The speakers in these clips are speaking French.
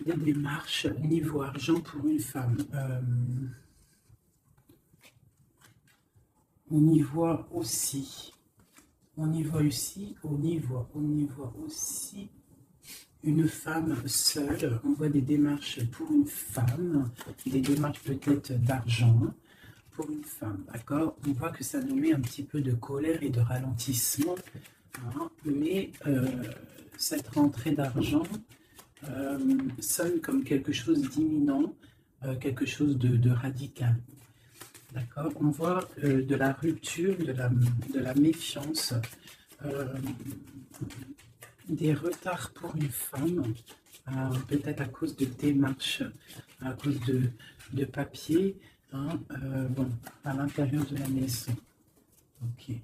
des démarches niveau argent pour une femme. On y voit aussi, une femme seule. On voit des démarches pour une femme, des démarches peut-être d'argent pour une femme, d'accord? On voit que ça nous met un petit peu de colère et de ralentissement, hein, mais cette rentrée d'argent sonne comme quelque chose d'imminent, quelque chose de radical. D'accord? On voit de la rupture, de la méfiance, des retards pour une femme, peut-être à cause de démarches, à cause de papiers, hein, bon, à l'intérieur de la maison. Ok.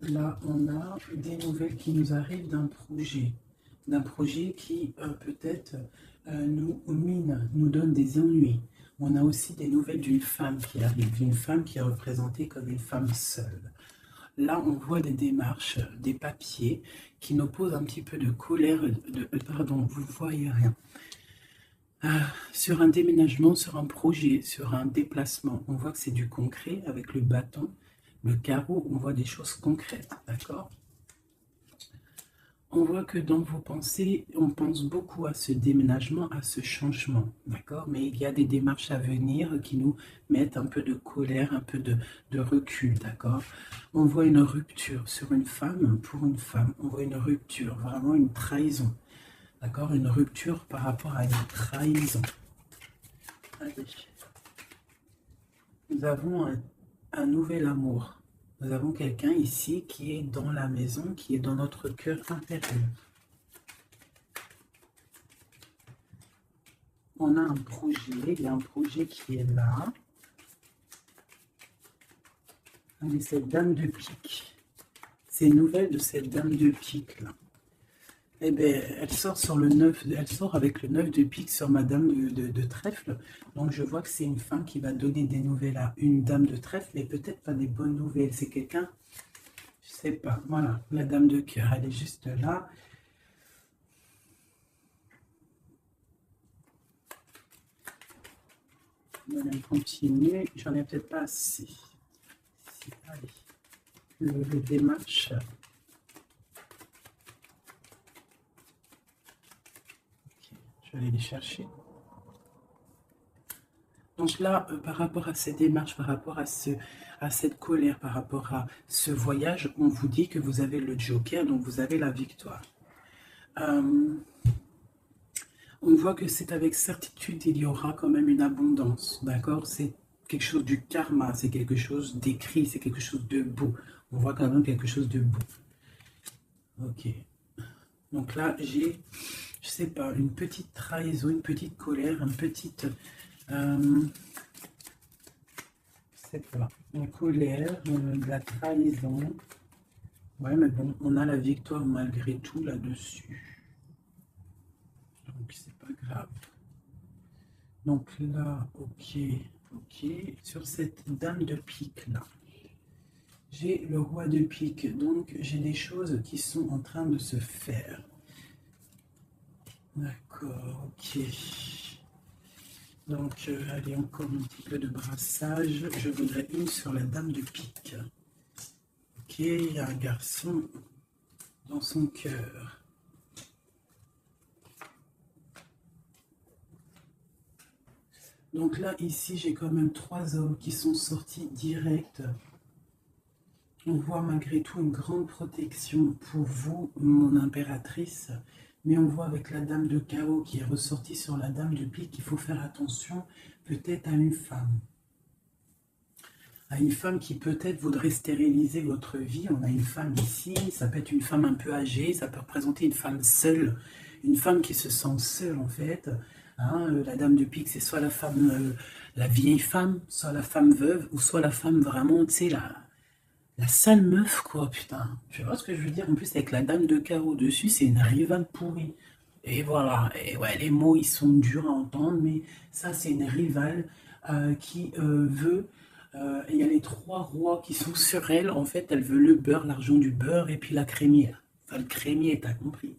Là, on a des nouvelles qui nous arrivent d'un projet qui peut-être nous mine, nous donne des ennuis. On a aussi des nouvelles d'une femme qui arrive, d'une femme qui est représentée comme une femme seule. Là, on voit des démarches, des papiers qui nous posent un petit peu de colère, pardon, vous ne voyez rien. Sur un déménagement, sur un projet, sur un déplacement, on voit que c'est du concret avec le bâton. Le carreau, on voit des choses concrètes, d'accord? On voit que dans vos pensées, on pense beaucoup à ce déménagement, à ce changement, d'accord? Mais il y a des démarches à venir qui nous mettent un peu de colère, un peu de recul, d'accord? On voit une rupture sur une femme, pour une femme. On voit une rupture, vraiment une trahison, d'accord? Une rupture par rapport à une trahison. Allez. Nous avons un nouvel amour. Nous avons quelqu'un ici qui est dans la maison, qui est dans notre cœur intérieur. On a un projet, il y a un projet qui est là. Allez, cette dame de pique. C'est une nouvelle de cette dame de pique là. Eh bien, elle sort sur le 9, elle sort avec le 9 de pique sur madame de trèfle. Donc je vois que c'est une femme qui va donner des nouvelles à une dame de trèfle, mais peut-être pas des bonnes nouvelles. C'est quelqu'un, je sais pas. Voilà, la dame de cœur, elle est juste là. On va continuer. J'en ai peut-être pas assez. Allez, le démarche. Je vais aller les chercher. Donc là, par rapport à ces démarches, par rapport à cette colère, par rapport à ce voyage, on vous dit que vous avez le joker, donc vous avez la victoire. On voit que c'est avec certitude, il y aura quand même une abondance, d'accord? C'est quelque chose du karma, c'est quelque chose d'écrit, c'est quelque chose de beau. On voit quand même quelque chose de beau. Ok. Donc là, j'ai, je sais pas, une petite trahison, une petite colère, une petite... je sais pas, une colère, de la trahison. Ouais, mais bon, on a la victoire malgré tout là-dessus. Donc, c'est pas grave. Donc là, ok, ok. Sur cette dame de pique là, j'ai le roi de pique. Donc, j'ai des choses qui sont en train de se faire. D'accord, ok. Donc, allez, encore un petit peu de brassage. Je voudrais une sur la dame de pique. Ok, il y a un garçon dans son cœur. Donc là, ici, j'ai quand même 3 hommes qui sont sortis direct. On voit malgré tout une grande protection pour vous, mon impératrice. Mais on voit avec la dame de chaos qui est ressortie sur la dame de pique qu'il faut faire attention peut-être à une femme. À une femme qui peut-être voudrait stériliser votre vie. On a une femme ici, ça peut être une femme un peu âgée, ça peut représenter une femme seule, une femme qui se sent seule en fait. Hein, la dame de pique, c'est soit la femme, la vieille femme, soit la femme veuve, ou soit la femme vraiment, tu sais, la sale meuf, quoi, putain. Tu vois ce que je veux dire? En plus, avec la dame de carreau dessus, c'est une rivale pourrie. Et voilà, et ouais, les mots, ils sont durs à entendre, mais ça, c'est une rivale qui veut... il y a les 3 rois qui sont sur elle. En fait, elle veut le beurre, l'argent du beurre, et puis la crémière. Enfin, le crémier, t'as compris.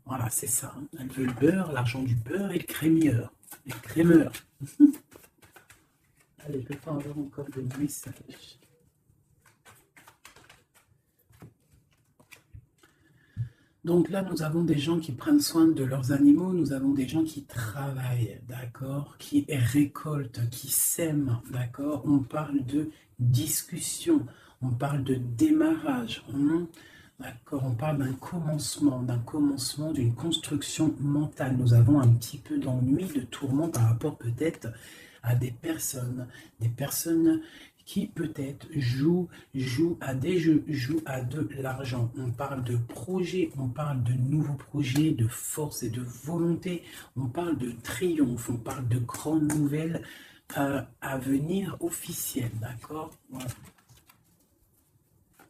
Voilà, c'est ça. Elle veut le beurre, l'argent du beurre et le crémeur. Et le crémeur. Allez, je peux pas avoir encore des messages. Donc là, nous avons des gens qui prennent soin de leurs animaux, nous avons des gens qui travaillent, d'accord, qui récoltent, qui sèment, d'accord. On parle de discussion, on parle de démarrage, d'accord. On parle d'un commencement, d'une construction mentale. Nous avons un petit peu d'ennui, de tourment par rapport peut-être à des personnes qui peut-être jouent à des jeux, jouent à de l'argent. On parle de projets, on parle de nouveaux projets, de force et de volonté, on parle de triomphe, on parle de grandes nouvelles à venir officielles, d'accord? Voilà.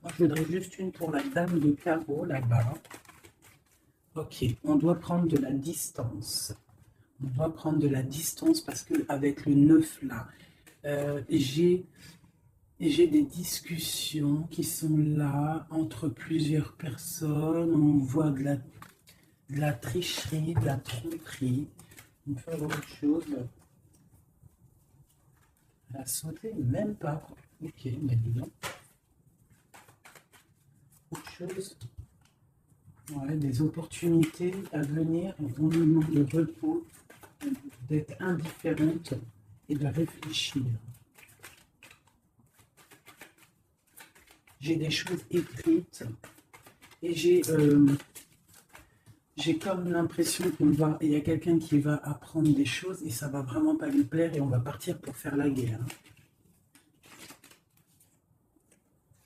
Moi, je voudrais juste une pour la dame de carreau là-bas. Ok, on doit prendre de la distance. On doit prendre de la distance parce qu'avec le 9 là, j'ai des discussions qui sont là entre plusieurs personnes. On voit de la tricherie, de la tromperie. On peut avoir autre chose. Elle a sauté, même pas. Ok, mais dis donc. Autre chose. Ouais, des opportunités à venir. On nous demande de repos, d'être indifférente et de réfléchir. J'ai des choses écrites et j'ai comme l'impression il y a quelqu'un qui va apprendre des choses et ça va vraiment pas lui plaire et on va partir pour faire la guerre.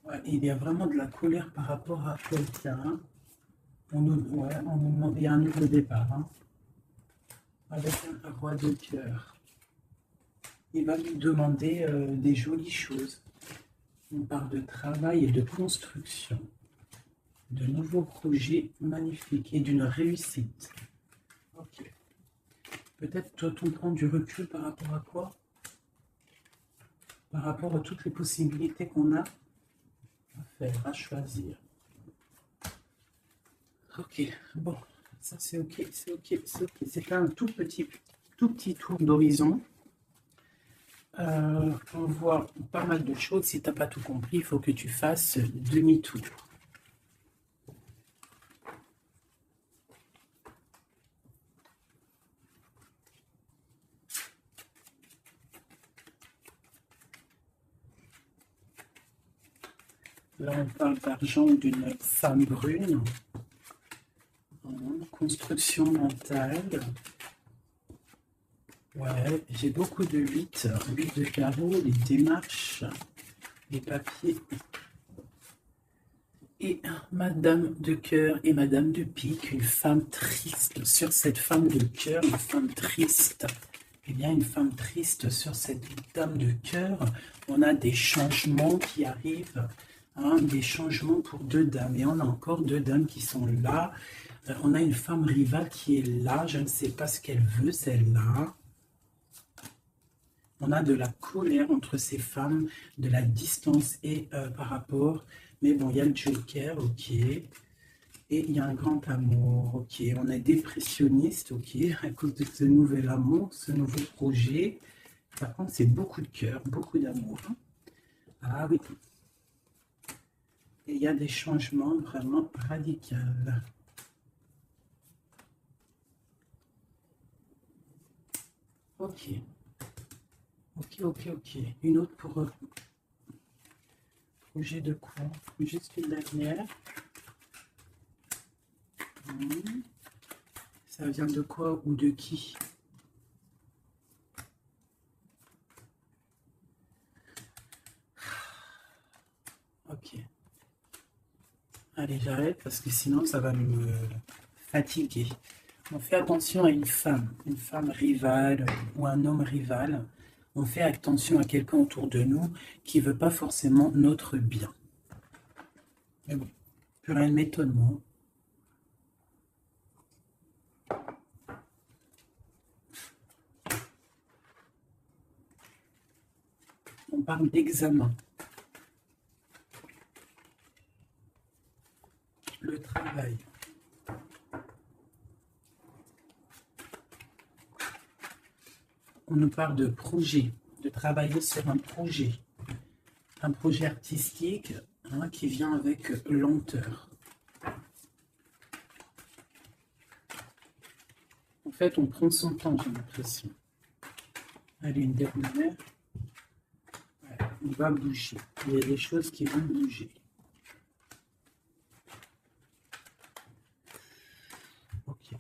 Ouais, il y a vraiment de la colère par rapport à quelqu'un. On nous demande, il y a un nouveau départ, avec un roi de cœur. Il va nous demander des jolies choses. On parle de travail et de construction, de nouveaux projets magnifiques et d'une réussite. Ok. Peut-être doit-on prendre du recul par rapport à quoi? Par rapport à toutes les possibilités qu'on a à faire, à choisir. Ok, bon, ça c'est ok, c'est ok, c'est ok. C'est un tout petit tour d'horizon. On voit pas mal de choses. Si tu n'as pas tout compris, il faut que tu fasses demi-tour. Là, on parle d'argent d'une femme brune. Construction mentale. Ouais, j'ai beaucoup de 8 de carreaux, les démarches, les papiers. Et Madame de cœur et Madame de pique, une femme triste. Sur cette femme de cœur, une femme triste. Eh bien, une femme triste sur cette dame de cœur, on a des changements qui arrivent, des changements pour deux dames. Et on a encore deux dames qui sont là. On a une femme rivale qui est là. Je ne sais pas ce qu'elle veut, celle-là. On a de la colère entre ces femmes, de la distance et par rapport. Mais bon, il y a le Joker, ok. Et il y a un grand amour, ok. On est dépressionniste, ok, à cause de ce nouvel amour, ce nouveau projet. Par contre, c'est beaucoup de cœur, beaucoup d'amour. Ah oui. Et il y a des changements vraiment radicaux. Ok. Ok, ok, ok. Une autre pour projet de quoi? Juste une dernière. Ça vient de quoi ou de qui? Ok. Allez, j'arrête parce que sinon ça va me fatiguer. On fait attention à une femme rivale ou un homme rival. On fait attention à quelqu'un autour de nous qui ne veut pas forcément notre bien. Mais bon, plus rien ne m'étonne, moi. On parle d'examen. Le travail. on nous parle de projet, de travailler sur un projet artistique hein, qui vient avec lenteur. En fait, on prend son temps, j'ai l'impression. Allez, une dernière. Ouais, on va bouger. Il y a des choses qui vont bouger. Ok.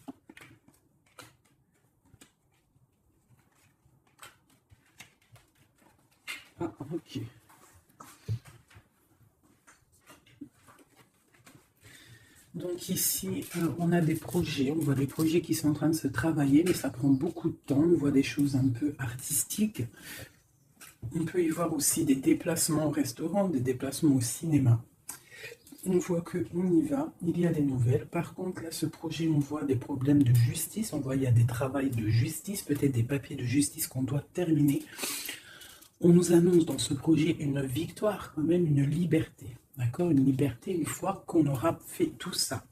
Ah, ok. Donc ici, on a des projets, on voit des projets qui sont en train de se travailler, mais ça prend beaucoup de temps, on voit des choses un peu artistiques. On peut y voir aussi des déplacements au restaurant, des déplacements au cinéma. On voit qu'on y va, il y a des nouvelles. Par contre, là, ce projet, on voit des problèmes de justice, on voit il y a des travails de justice, peut-être des papiers de justice qu'on doit terminer. On nous annonce dans ce projet une victoire, quand même une liberté. D'accord? Une liberté une fois qu'on aura fait tout ça.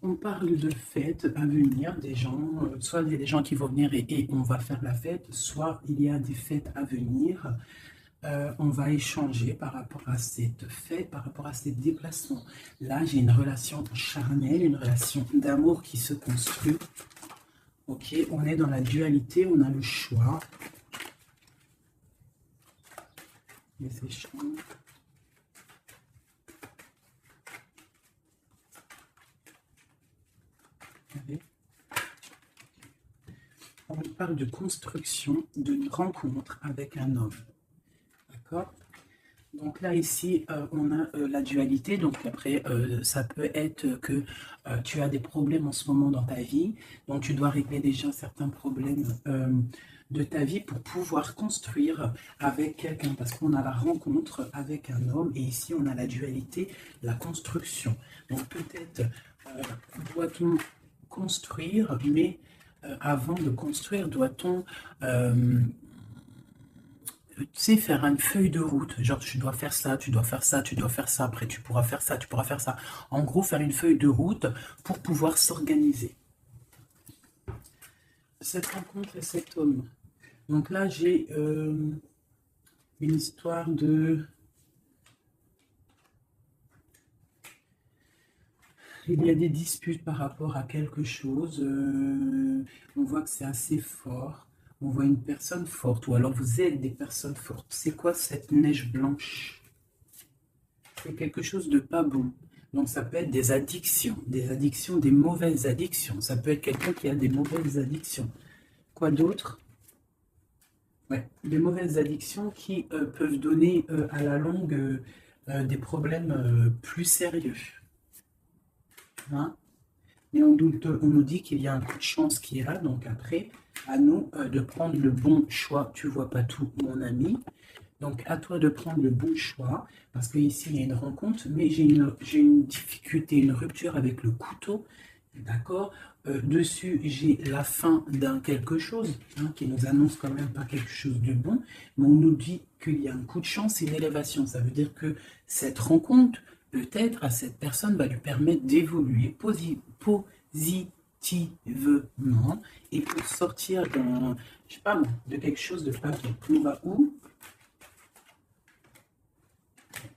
On parle de fêtes à venir, des gens, soit il y a des gens qui vont venir et on va faire la fête, soit il y a des fêtes à venir. On va échanger par rapport à cette fête, par rapport à ces déplacements. Là, j'ai une relation charnelle, une relation d'amour qui se construit. Ok, on est dans la dualité, on a le choix. Les échanges. Allez. On parle de construction, d'une rencontre avec un homme. D'accord? Donc là, ici, on a la dualité. Donc après, ça peut être que tu as des problèmes en ce moment dans ta vie. Donc tu dois régler déjà certains problèmes de ta vie pour pouvoir construire avec quelqu'un. Parce qu'on a la rencontre avec un homme. Et ici, on a la dualité, la construction. Donc peut-être doit-on construire, mais avant de construire, doit-on tu sais, faire une feuille de route, genre tu dois faire ça, tu dois faire ça, tu dois faire ça, après tu pourras faire ça, tu pourras faire ça. En gros, faire une feuille de route pour pouvoir s'organiser. Cette rencontre et cet homme. Donc là, j'ai une histoire de... Il y a des disputes par rapport à quelque chose. On voit que c'est assez fort. On voit une personne forte, ou alors vous êtes des personnes fortes. C'est quoi cette neige blanche? C'est quelque chose de pas bon. Donc ça peut être des addictions, des mauvaises addictions. Ça peut être quelqu'un qui a des mauvaises addictions. Quoi d'autre? Ouais, des mauvaises addictions qui peuvent donner à la longue des problèmes plus sérieux. Hein? Mais on nous dit qu'il y a un coup de chance qui est là, donc après, à nous de prendre le bon choix. Tu vois pas tout, mon ami. Donc, à toi de prendre le bon choix, parce qu'ici, il y a une rencontre, mais j'ai une difficulté, une rupture avec le couteau, d'accord? Dessus, j'ai la fin d'un quelque chose, hein, qui nous annonce quand même pas quelque chose de bon, mais on nous dit qu'il y a un coup de chance et une élévation. Ça veut dire que cette rencontre, peut-être, à cette personne, va lui permettre d'évoluer positivement et pour sortir d'un, je sais pas, de quelque chose de pas bien. On va où?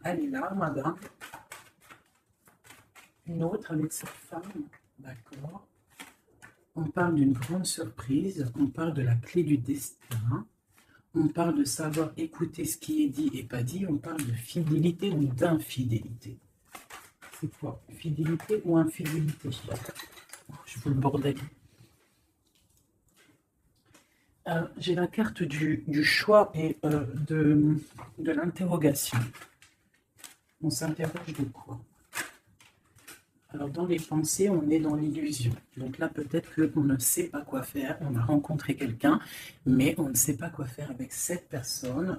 Elle est là, madame. Une autre avec cette femme. D'accord. On parle d'une grande surprise. On parle de la clé du destin. On parle de savoir écouter ce qui est dit et pas dit. On parle de fidélité ou d'infidélité. C'est quoi? Fidélité ou infidélité? Je veux le bordel. J'ai la carte du choix et de l'interrogation. On s'interroge de quoi? Alors, dans les pensées, on est dans l'illusion. Donc là, peut-être qu'on ne sait pas quoi faire. On a rencontré quelqu'un, mais on ne sait pas quoi faire avec cette personne.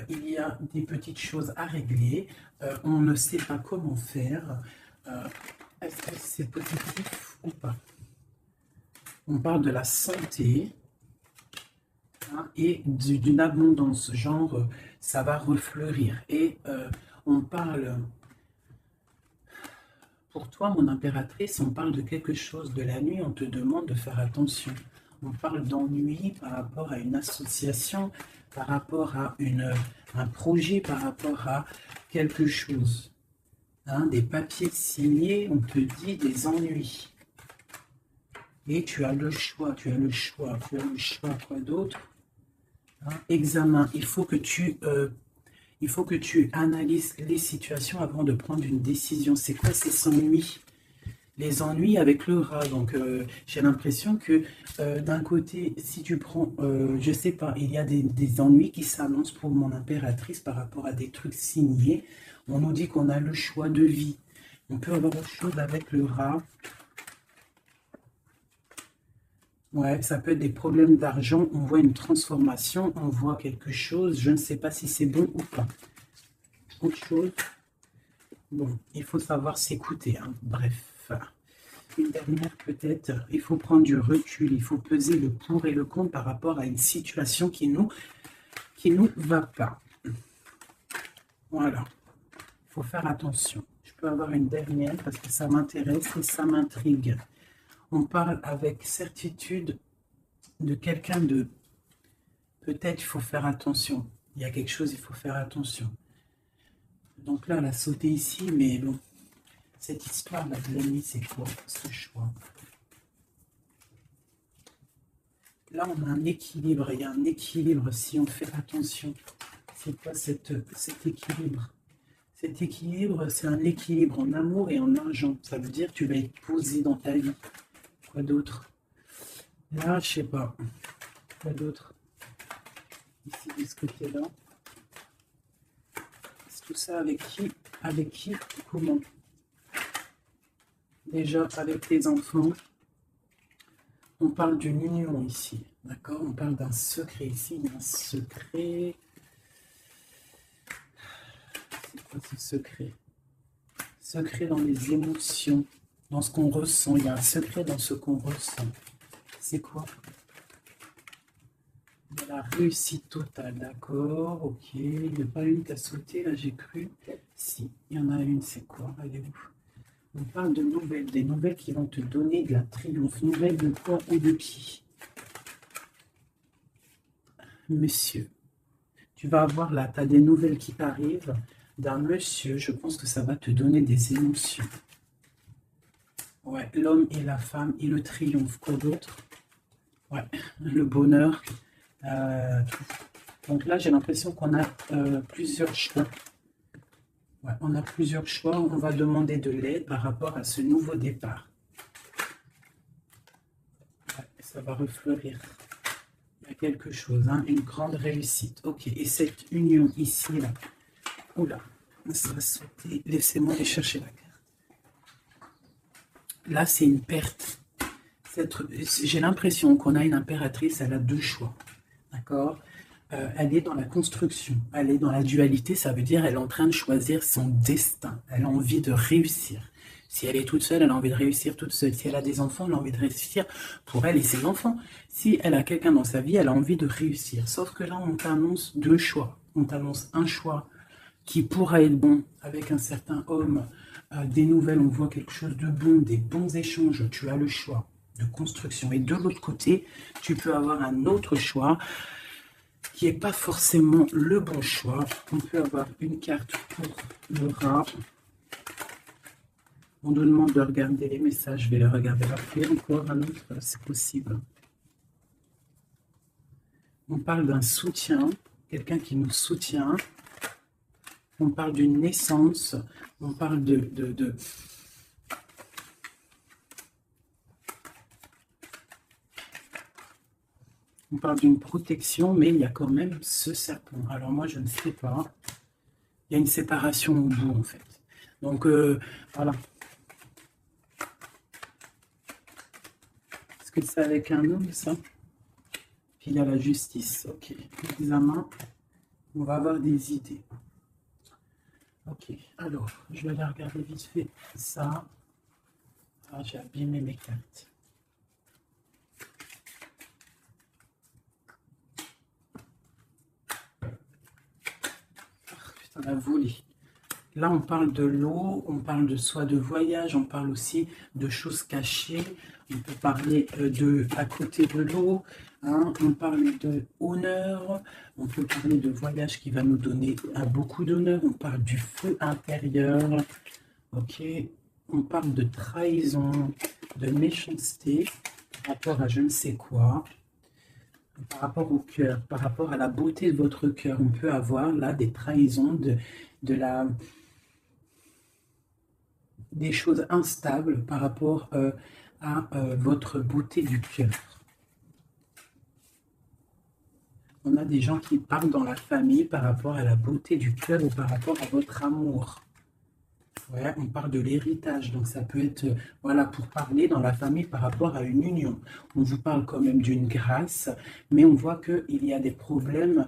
Il y a des petites choses à régler. On ne sait pas comment faire. Est-ce que c'est positif ou pas? On parle de la santé hein, et d'une abondance. Genre, ça va refleurir. Et on parle... Pour toi, mon impératrice, on parle de quelque chose de la nuit, on te demande de faire attention. On parle d'ennui par rapport à une association, par rapport à un projet, par rapport à quelque chose. Hein, des papiers signés, on te dit des ennuis. Et tu as le choix, tu as le choix, tu as le choix, quoi d'autre? Hein, examen, il faut que tu analyses les situations avant de prendre une décision. C'est quoi ces ennuis? Les ennuis avec le rat. Donc, j'ai l'impression que d'un côté, si tu prends, je sais pas, il y a des ennuis qui s'annoncent pour mon impératrice par rapport à des trucs signés. On nous dit qu'on a le choix de vie. On peut avoir autre chose avec le rat. Ouais, ça peut être des problèmes d'argent. On voit une transformation, on voit quelque chose. Je ne sais pas si c'est bon ou pas. Autre chose. Bon, il faut savoir s'écouter. Hein. Bref. Une dernière peut-être. Il faut prendre du recul. Il faut peser le pour et le contre par rapport à une situation qui nous va pas. Voilà. Il faut faire attention. Je peux avoir une dernière parce que ça m'intéresse et ça m'intrigue. On parle avec certitude de quelqu'un de... Peut-être il faut faire attention. Il y a quelque chose, il faut faire attention. Donc là, elle a sauté ici, mais bon. Cette histoire-là de l'ennemi, c'est quoi ce choix? Là, on a un équilibre. Il y a un équilibre si on fait attention. C'est quoi cet équilibre? Cet équilibre, c'est un équilibre en amour et en argent. Ça veut dire que tu vas être posé dans ta vie. Quoi d'autre? Là, je sais pas. Quoi d'autre? Ici, de ce côté-là. C'est tout ça avec qui? Avec qui? Comment? Déjà, avec tes enfants. On parle d'une union ici. D'accord? On parle d'un secret ici. Il y a un secret. C'est quoi ce secret? Secret dans les émotions. Dans ce qu'on ressent. Il y a un secret dans ce qu'on ressent. C'est quoi? Il y a la réussite totale, d'accord, ok. Il n'y a pas une qui a sauté, là j'ai cru. Si, il y en a une, c'est quoi? Elle est où? On parle de nouvelles, des nouvelles qui vont te donner de la triomphe. Nouvelles de quoi ou de qui? Monsieur, tu vas avoir là, tu as des nouvelles qui t'arrivent d'un monsieur. Je pense que ça va te donner des émotions. Ouais, l'homme et la femme et le triomphe. Quoi d'autre? Ouais, le bonheur. Donc là, j'ai l'impression qu'on a plusieurs choix. Ouais, on a plusieurs choix. On va demander de l'aide par rapport à ce nouveau départ. Ouais, ça va refleurir. Il y a quelque chose, hein, une grande réussite. Ok, et cette union ici, là. Oula, ça va sauter. Laissez-moi aller chercher la carte. Là, c'est une perte. J'ai l'impression qu'on a une impératrice, elle a deux choix. D'accord? Elle est dans la construction, elle est dans la dualité, ça veut dire elle est en train de choisir son destin, elle a envie de réussir. Si elle est toute seule, elle a envie de réussir toute seule. Si elle a des enfants, elle a envie de réussir pour elle et ses enfants. Si elle a quelqu'un dans sa vie, elle a envie de réussir. Sauf que là, on t'annonce deux choix. On t'annonce un choix qui pourra être bon avec un certain homme. Des nouvelles, on voit quelque chose de bon, des bons échanges. Tu as le choix de construction. Et de l'autre côté, tu peux avoir un autre choix qui n'est pas forcément le bon choix. On peut avoir une carte pour le rat. On nous demande de regarder les messages. Je vais les regarder après. Encore un autre, c'est possible. On parle d'un soutien, quelqu'un qui nous soutient. On parle d'une naissance. On parle on parle d'une protection, mais il y a quand même ce serpent. Alors moi, je ne sais pas. Il y a une séparation au bout, en fait. Donc, voilà. Est-ce que c'est avec un homme, ça? Puis il y a la justice. Ok. Examen. On va avoir des idées. Ok. Alors, je vais aller regarder vite fait ça. Ah, j'ai abîmé mes cartes. Ah, putain, la volée. Là, on parle de l'eau, on parle de soit de voyage, on parle aussi de choses cachées. On peut parler de à côté de l'eau, hein, on parle de honneur, on peut parler de voyage qui va nous donner beaucoup d'honneur, on parle du feu intérieur, ok, on parle de trahison, de méchanceté, par rapport à je ne sais quoi, par rapport au cœur, par rapport à la beauté de votre cœur. On peut avoir là des trahisons, des choses instables par rapport à votre beauté du cœur. On a des gens qui parlent dans la famille par rapport à la beauté du cœur ou par rapport à votre amour. Ouais, on parle de l'héritage, donc ça peut être, voilà, pour parler dans la famille par rapport à une union. On vous parle quand même d'une grâce, mais on voit qu'il y a des problèmes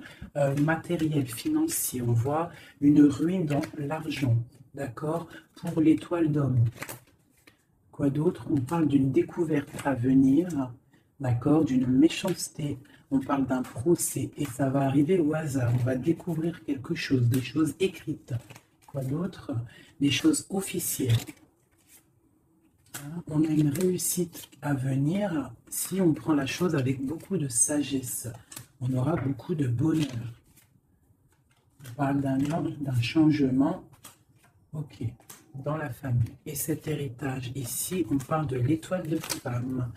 matériels, financiers. On voit une ruine dans l'argent, d'accord, pour l'étoile d'homme. Quoi d'autre? On parle d'une découverte à venir, d'accord, d'une méchanceté. On parle d'un procès et ça va arriver au hasard. On va découvrir quelque chose, des choses écrites. Quoi d'autre? Des choses officielles. Hein, on a une réussite à venir si on prend la chose avec beaucoup de sagesse. On aura beaucoup de bonheur. On parle d'un changement, ok, dans la famille. Et cet héritage, ici, on parle de l'étoile de femme.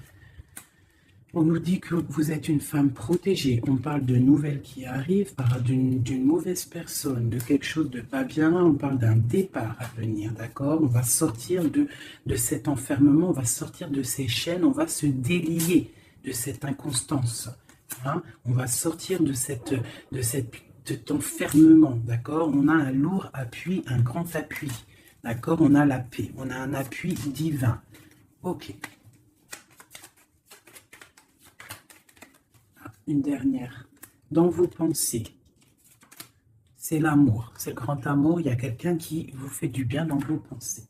On nous dit que vous êtes une femme protégée. On parle de nouvelles qui arrivent, d'une mauvaise personne, de quelque chose de pas bien. On parle d'un départ à venir, d'accord? On va sortir de cet enfermement, on va sortir de ces chaînes, on va se délier de cette inconstance. Hein? On va sortir de cet enfermement, d'accord? On a un lourd appui, un grand appui, d'accord? On a la paix, on a un appui divin. Ok. Une dernière. Dans vos pensées, c'est l'amour, c'est le grand amour. Il y a quelqu'un qui vous fait du bien dans vos pensées.